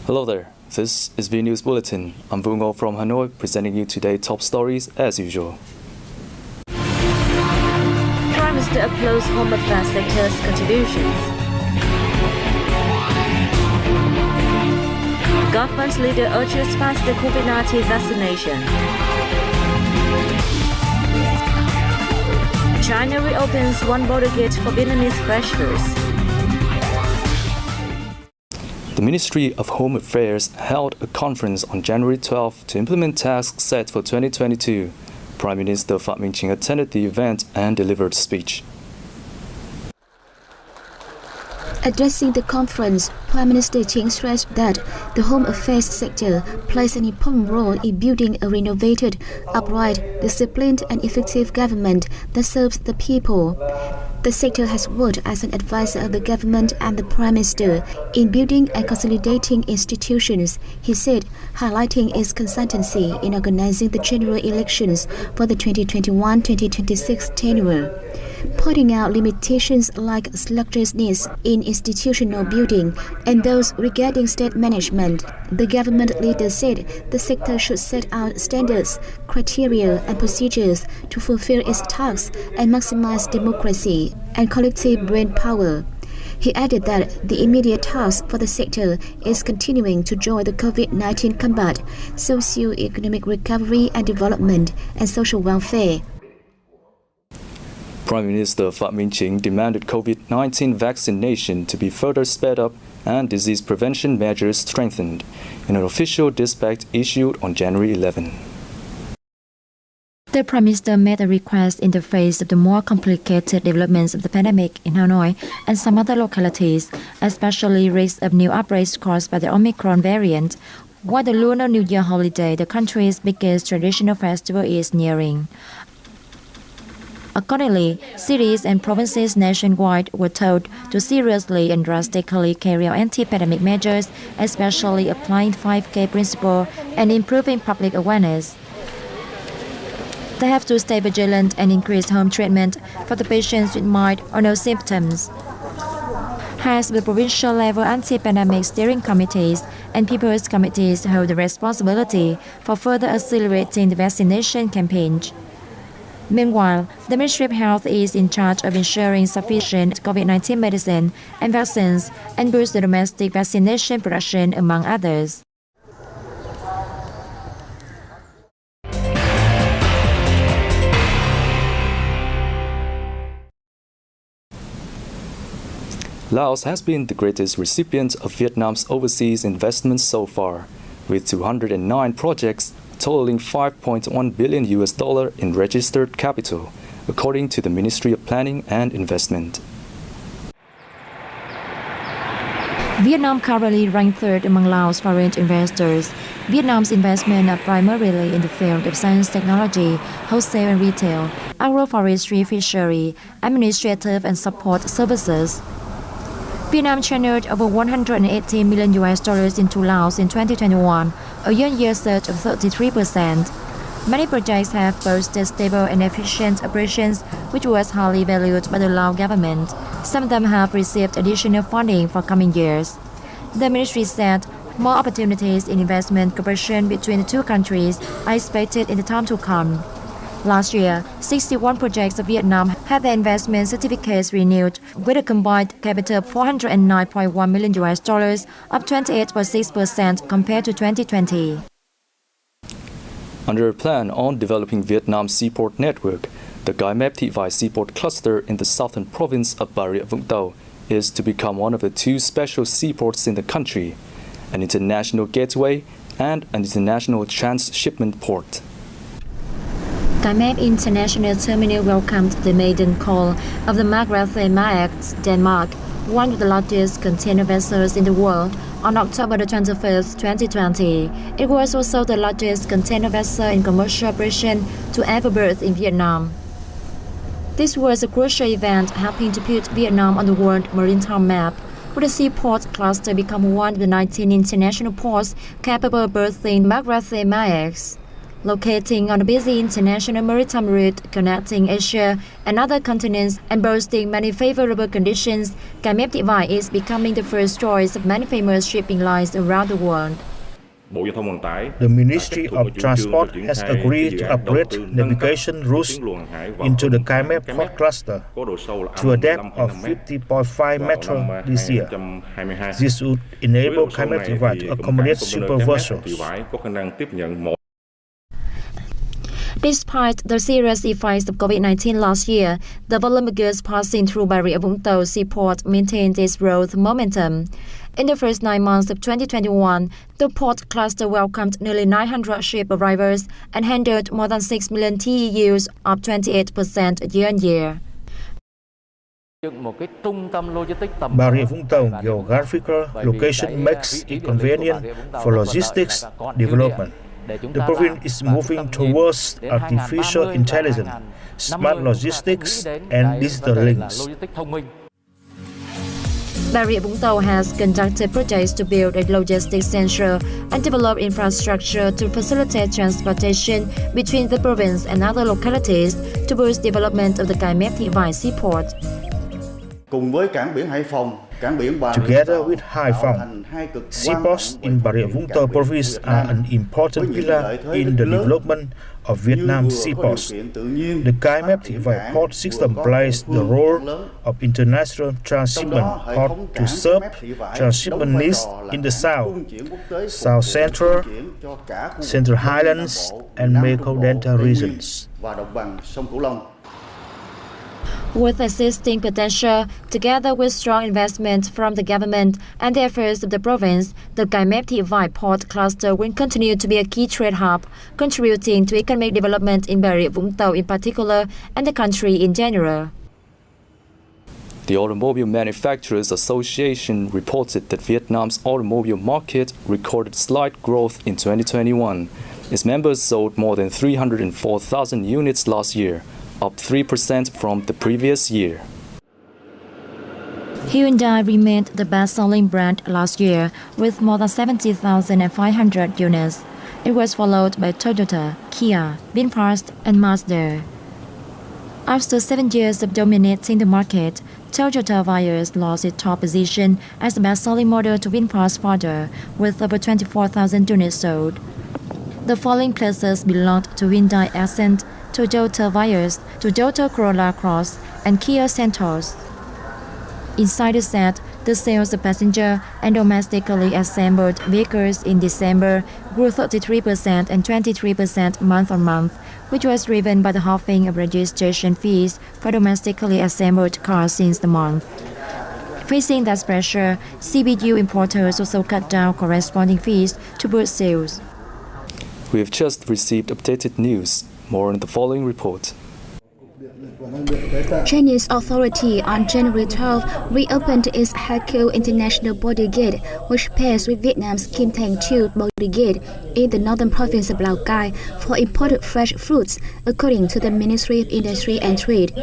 Hello there, this is Vnews Bulletin. I'm Vungo from Hanoi, presenting you today's top stories as usual. Prime Minister applauds Home Affairs sector's contributions. Government leader urges faster COVID-19 vaccination. China reopens one border gate for Vietnamese freshers. The Ministry of Home Affairs held a conference on January 12 to implement tasks set for 2022. Prime Minister Phạm Minh Chính attended the event and delivered a speech. Addressing the conference, Prime Minister Chính stressed that the home affairs sector plays an important role in building a renovated, upright, disciplined and effective government that serves the people. The sector has worked as an advisor of the government and the Prime Minister in building and consolidating institutions, he said, highlighting its consultancy in organizing the general elections for the 2021-2026 tenure. Pointing out limitations like sluggishness in institutional building and those regarding state management, the government leader said the sector should set out standards, criteria and procedures to fulfill its tasks and maximize democracy and collective brainpower. He added that the immediate task for the sector is continuing to join the COVID-19 combat, socio-economic recovery and development, and social welfare. Prime Minister Phạm Minh Chính demanded COVID-19 vaccination to be further sped up and disease prevention measures strengthened in an official dispatch issued on January 11. The Prime Minister made a request in the face of the more complicated developments of the pandemic in Hanoi and some other localities, especially risk of new outbreaks caused by the Omicron variant, while the Lunar New Year holiday, the country's biggest traditional festival, is nearing. Accordingly, cities and provinces nationwide were told to seriously and drastically carry out anti-pandemic measures, especially applying 5K principle and improving public awareness. They have to stay vigilant and increase home treatment for the patients with mild or no symptoms. Heads of the provincial level anti-pandemic steering committees and people's committees hold the responsibility for further accelerating the vaccination campaign. Meanwhile, the Ministry of Health is in charge of ensuring sufficient COVID-19 medicine and vaccines and boost the domestic vaccination production, among others. Laos has been the greatest recipient of Vietnam's overseas investments so far, with 209 projects totaling $5.1 billion in registered capital, according to the Ministry of Planning and Investment. Vietnam currently ranked third among Laos foreign investors. Vietnam's investments are primarily in the field of science, technology, wholesale and retail, agroforestry, fishery, administrative and support services. Vietnam channeled over $118 million into Laos in 2021, a year-on-year surge of 33%. Many projects have boasted stable and efficient operations, which was highly valued by the Lao government. Some of them have received additional funding for coming years. The ministry said more opportunities in investment cooperation between the two countries are expected in the time to come. Last year, 61 projects of Vietnam had their investment certificates renewed with a combined capital of $409.1 million, up 28.6% compared to 2020. Under a plan on developing Vietnam's seaport network, the Gai Mep Thị Vải Seaport Cluster in the southern province of Bà Rịa Vũng Tàu is to become one of the two special seaports in the country, an international gateway and an international transshipment port. Gai Mep International Terminal welcomed the maiden call of the Margrethe Maersk, Denmark, one of the largest container vessels in the world, on October 25, 2020. It was also the largest container vessel in commercial operation to ever berth in Vietnam. This was a crucial event helping to put Vietnam on the world maritime map, with the seaport cluster become one of the 19 international ports capable of berthing Margrethe Maersk. locating on a busy international maritime route connecting Asia and other continents and boasting many favorable conditions, Cái Mép Thị Vải is becoming the first choice of many famous shipping lines around the world. The Ministry of Transport has agreed to upgrade navigation routes into the Cái Mép Port Cluster to a depth of 50.5 meters this year. This would enable Cái Mép Thị Vải to accommodate super vessels. Despite the serious effects of COVID-19 last year, the volume of goods passing through Bà Rịa Vũng Tàu seaport maintained its growth momentum. In the first 9 months of 2021, the port cluster welcomed nearly 900 ship arrivals and handled more than 6 million TEUs, up 28% year-on-year. Bà Rịa Vũng Tàu geographical location makes it convenient for logistics development. The province is moving towards artificial intelligence, smart logistics, and digital links. Bà Rịa Vũng Tàu has conducted projects to build a logistics center and develop infrastructure to facilitate transportation between the province and other localities to boost development of the Cái Mép Thị Vải seaport. Together with Hải Phòng, seaports in Bà Rịa Vũng Tàu province are an important pillar in the development of Vietnam seaports. The Cái Mép Thị Vải port system plays the role of international transshipment port to serve transshipment needs in the South, South Central, Central Highlands, and Mekong Delta regions. With existing potential, together with strong investment from the government and the efforts of the province, the Cái Mép Thị Vải port cluster will continue to be a key trade hub, contributing to economic development in Bà Rịa Vũng Tàu in particular and the country in general. The Automobile Manufacturers Association reported that Vietnam's automobile market recorded slight growth in 2021. Its members sold more than 304,000 units last year, up 3% from the previous year. Hyundai remained the best-selling brand last year with more than 70,500 units. It was followed by Toyota, Kia, VinFast, and Mazda. After 7 years of dominating the market, Toyota Vios lost its top position as the best-selling model to VinFast further, with over 24,000 units sold. The following places belonged to Hyundai Accent, Toyota Vios, Toyota Corolla Cross, and Kia Seltos. Inside the set, the sales of passenger and domestically assembled vehicles in December grew 33% and 23% month-on-month, which was driven by the halving of registration fees for domestically assembled cars since the month. Facing that pressure, CBU importers also cut down corresponding fees to boost sales. We have just received updated news. More in the following report. Chinese authority on January 12 reopened its Haikou International Border Gate, which pairs with Vietnam's Kim Thành Chiu Border Gate in the northern province of Lào Cai for imported fresh fruits, according to the Ministry of Industry and Trade.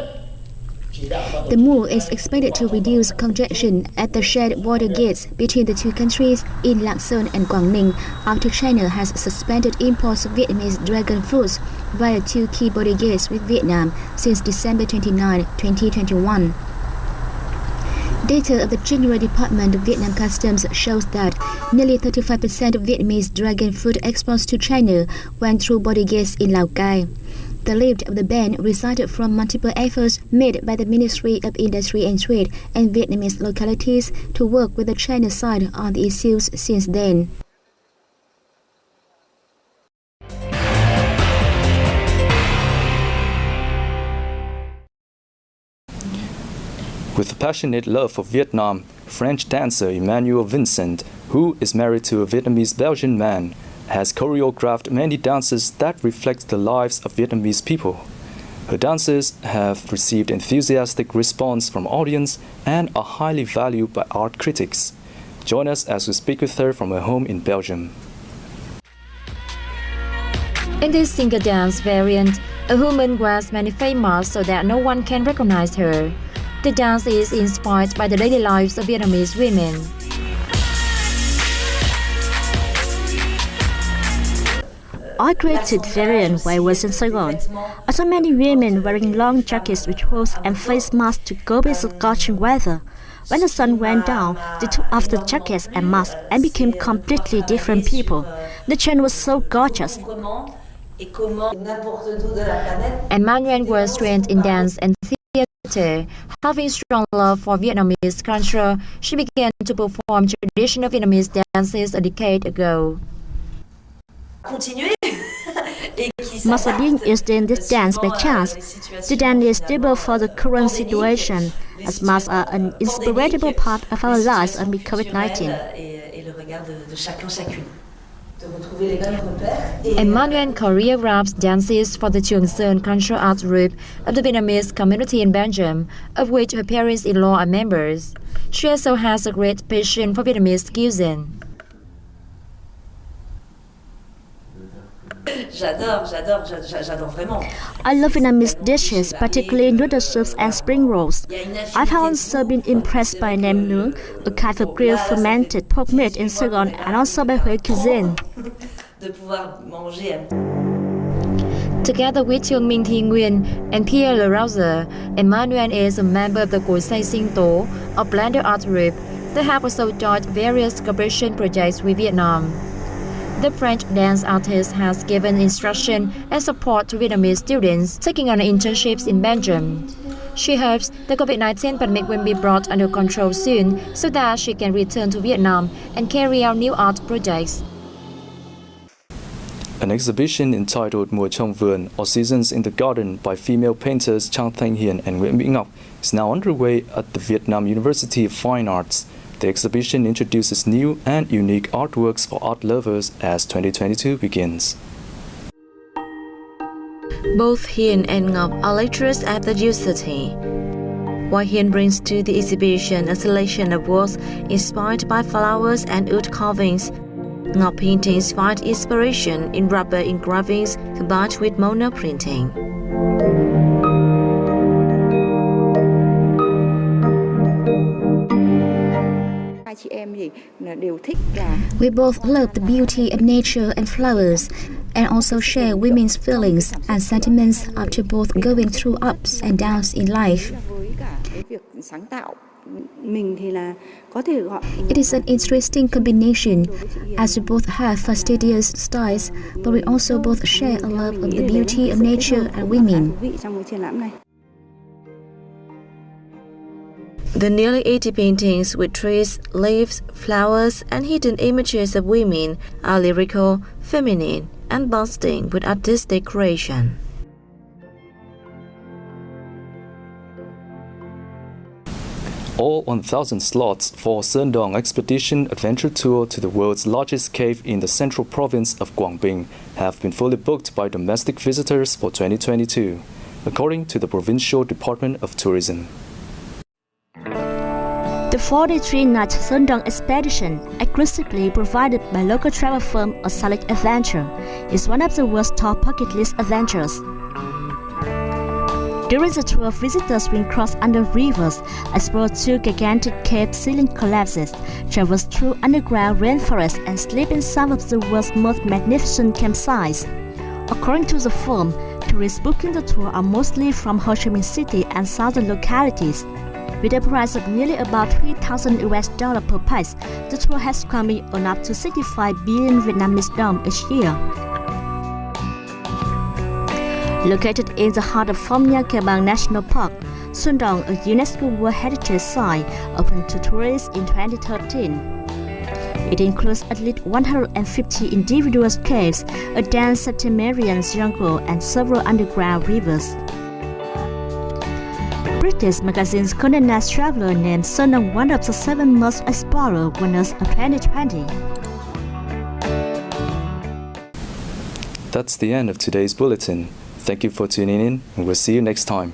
The move is expected to reduce congestion at the shared border gates between the two countries in Lạng Sơn and Quảng Ninh after China has suspended imports of Vietnamese dragon fruits via two key border gates with Vietnam since December 29, 2021. Data of the General Department of Vietnam Customs shows that nearly 35% of Vietnamese dragon fruit exports to China went through border gates in Lào Cai. The lift of the ban resulted from multiple efforts made by the Ministry of Industry and Trade and Vietnamese localities to work with the China side on the issues since then. With a passionate love for Vietnam, French dancer Emmanuel Vincent, who is married to a Vietnamese Belgian man, has choreographed many dances that reflect the lives of Vietnamese people. Her dances have received enthusiastic response from audience and are highly valued by art critics. Join us as we speak with her from her home in Belgium. In this single dance variant, a woman wears many face masks so that no one can recognize her. The dance is inspired by the daily lives of Vietnamese women. I created variant when I was in Saigon. I saw many women wearing long jackets with hoods and face masks to go with the scorching weather. When the sun went down, they took off the jackets and masks and became completely different people. The change was so gorgeous. Emmanuel was trained in dance and theater. Having strong love for Vietnamese culture, she began to perform traditional Vietnamese dances a decade ago. Must being used in this dance by chance. The dance is stable for the current situation, as masks are an inseparable part of our lives amid COVID-19. Emmanuel choreographs dances for the Trường Sơn cultural arts group of the Vietnamese community in Belgium, of which her parents-in-law are members. She also has a great passion for Vietnamese cuisine. I love Vietnamese dishes, particularly noodle soups and spring rolls. I've also been impressed by nem nướng, a kind of grilled fermented pork meat in Saigon, and also by Huế cuisine. Together with Trương Minh Thi Nguyên and Pierre Le Rouser, Emmanuel is a member of the Cối Say Sinh Tố, a blended art group. They have also joined various cooperation projects with Vietnam. The French dance artist has given instruction and support to Vietnamese students taking on internships in Belgium. She hopes the COVID-19 pandemic will be brought under control soon so that she can return to Vietnam and carry out new art projects. An exhibition entitled Mùa trong vườn, or Seasons in the Garden, by female painters Trang Thanh Hiền and Nguyễn Mỹ Ngọc is now underway at the Vietnam University of Fine Arts. The exhibition introduces new and unique artworks for art lovers as 2022 begins. Both Hiền and Ngọc are lecturers at the university. While Hiền brings to the exhibition a selection of works inspired by flowers and wood carvings, Ngọc paintings find inspiration in rubber engravings combined with mono printing. We both love the beauty of nature and flowers, and also share women's feelings and sentiments after both going through ups and downs in life. It is an interesting combination, as we both have fastidious styles, but we also both share a love of the beauty of nature and women. The nearly 80 paintings with trees, leaves, flowers, and hidden images of women are lyrical, feminine, and bursting with artistic creation. All 1,000 slots for Sơn Dong Expedition Adventure Tour to the world's largest cave in the central province of Quảng Bình have been fully booked by domestic visitors for 2022, according to the Provincial Department of Tourism. The 43-night Sơn Dong expedition, exclusively provided by local travel firm Select Adventure, is one of the world's top bucket list adventures. During the tour, visitors will cross under rivers, explore 2 gigantic cave ceiling collapses, traverse through underground rainforests, and sleep in some of the world's most magnificent campsites. According to the firm, tourists booking the tour are mostly from Ho Chi Minh City and southern localities. With a price of nearly about $3,000 per pax, the tour has come in on up to 65 billion Vietnamese đồng each year. Located in the heart of Phong Nha Kẻ Bàng National Park, Sơn Dong, a UNESCO World Heritage Site, opened to tourists in 2013. It includes at least 150 individual caves, a dense subterranean jungle, and several underground rivers. British magazine's Condé Nast Traveler named Sơn Dong one of the 7 most explored winners of 2020. That's the end of today's bulletin. Thank you for tuning in, and we'll see you next time.